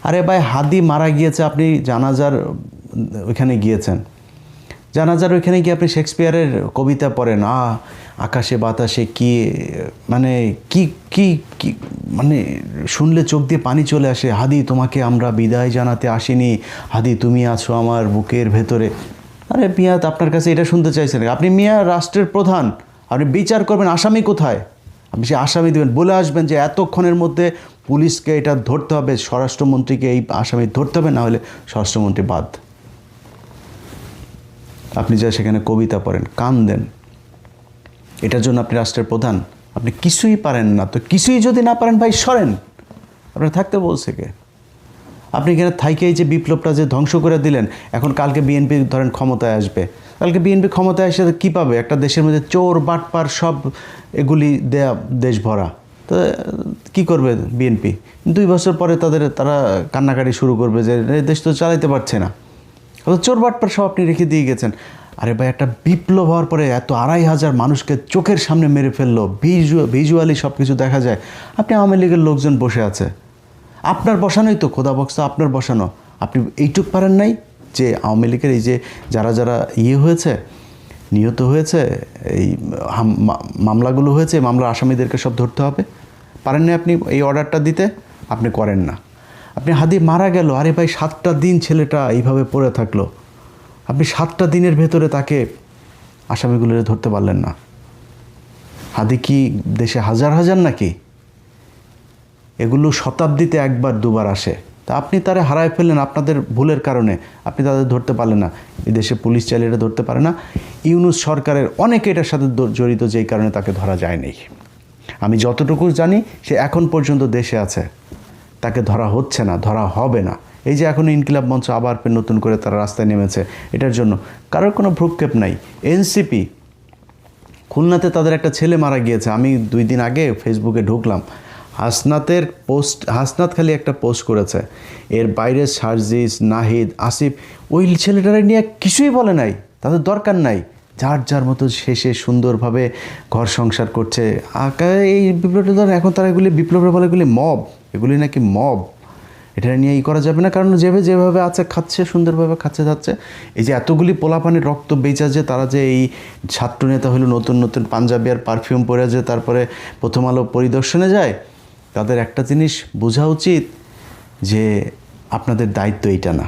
আরে ভাই, হাদি মারা গিয়েছে, আপনি জানাজার ওইখানে গিয়েছেন, জানাজার ওইখানে গিয়ে আপনি শেক্সপিয়ারের কবিতা পড়েন, আকাশে বাতাসে কি মানে কি কি কি মানে শুনলে চোখ দিয়ে পানি চলে আসে। হাদি, তোমাকে আমরা বিদায় জানাতে আসিনি, হাদি তুমি আছো আমার বুকের ভেতরে। আরে মিয়া, আপনার কাছে এটা শুনতে চাইছেন? আপনি মিয়া রাষ্ট্রের প্রধান, আপনি বিচার করবেন, আসামি কোথায়? আপনি সে আসামি দেবেন, বলে আসবেন যে এতক্ষণের মধ্যে পুলিশকে এটা ধরতে হবে, স্বরাষ্ট্রমন্ত্রীকে এই আসামি ধরতে হবে, না হলে স্বরাষ্ট্রমন্ত্রী বাদ। আপনি যা সেখানে কবিতা পড়েন, কান দেন, এটার জন্য আপনি রাষ্ট্রের প্রধান? আপনি কিছুই পারেন না, তো কিছুই যদি না পারেন ভাই সরেন, আপনার থাকতে বলছে কে? আপনি এখানে থাইকেই যে বিপ্লবটা যে ধ্বংস করে দিলেন, এখন কালকে বিএনপি ধরেন ক্ষমতায় আসবে, কালকে বিএনপি ক্ষমতায় এসে কী পাবে? একটা দেশের মধ্যে চোর বাটপার সব এগুলি দেয়া দেশ ভরা, তো কী করবে বিএনপি? 2 বছর পরে তারা কান্নাকাটি শুরু করবে যে দেশ তো চালাইতে পারছে না, চোর বাটপার সব আপনি রেখে দিয়ে গেছেন। আরে ভাই, একটা বিপ্লব হওয়ার পরে এত 2,500 মানুষকে চোখের সামনে মেরে ফেললো, ভিজুয়ালি সব কিছু দেখা যায়, আপনি আওয়ামী লীগের লোকজন বসে আছে, আপনার বসানোই তো খোদা বক্সা, আপনার বসানো। আপনি এইটুক পারেন নাই যে আওয়ামী লীগের এই যে যারা যারা হয়েছে, নিহত হয়েছে, এই মামলাগুলো হয়েছে, মামলার আসামিদেরকে সব ধরতে হবে, পারেন না আপনি এই অর্ডারটা দিতে? আপনি করেন না। আপনি হাদি মারা গেল, আরে ভাই 7টা দিন ছেলেটা এইভাবে পড়ে থাকলো, আপনি 7টা দিনের ভেতরে তাকে আসামিগুলো ধরতে পারলেন না। হাদি কি দেশে হাজার হাজার নাকি? এগুলো শতাব্দীতে একবার দুবার আসে, তা আপনি তারা হারায় ফেললেন আপনাদের ভুলের কারণে, আপনি তাদের ধরতে পারলেন না। এই দেশে পুলিশ চাইলে এটা ধরতে পারে না। ইউনূস সরকারের অনেকে এটার সাথে জড়িত, যেই কারণে তাকে ধরা যায়নি। আমি যতটুকু জানি সে এখন পর্যন্ত দেশে আছে, তাকে ধরা হচ্ছে না, ধরা হবে না। এই যে এখন ইনকিলাব মঞ্চ আবার নতুন করে তারা রাস্তায় নেমেছে, এটার জন্য কারোর কোনো ভ্রুক্ষেপ নাই। এনসিপি খুলনাতে তাদের একটা ছেলে মারা গিয়েছে, আমি 2 দিন আগে ফেসবুকে ঢুকলাম, হাসনাতের পোস্ট, হাসনাত খালি একটা পোস্ট করেছে, এর বাইরে সার্জিস, নাহিদ, আসিফ, ওই ছেলেটারা নিয়ে কিছুই বলে নাই, তাদের দরকার নাই, যার যার মতো শেষে সুন্দরভাবে ঘর সংসার করছে। এই বিপ্লবটা এখন তারা এগুলি বিপ্লবের বলে, এগুলি মব, এগুলি নাকি মব, এটা নিয়ে করা যাবে না। কারণ যেভাবে আছে খাচ্ছে, সুন্দরভাবে খাচ্ছে যাচ্ছে। এই যে এতগুলি পোলাপানির রক্ত বেচা, যে তারা যে এই ছাত্রনেতা হলো, নতুন নতুন পাঞ্জাবি আর পারফিউম পরে যে তারপরে প্রথম আলো পরিদর্শনে যায়, তাদের একটা জিনিস বোঝা উচিত যে আপনাদের দায়িত্ব এইটা না।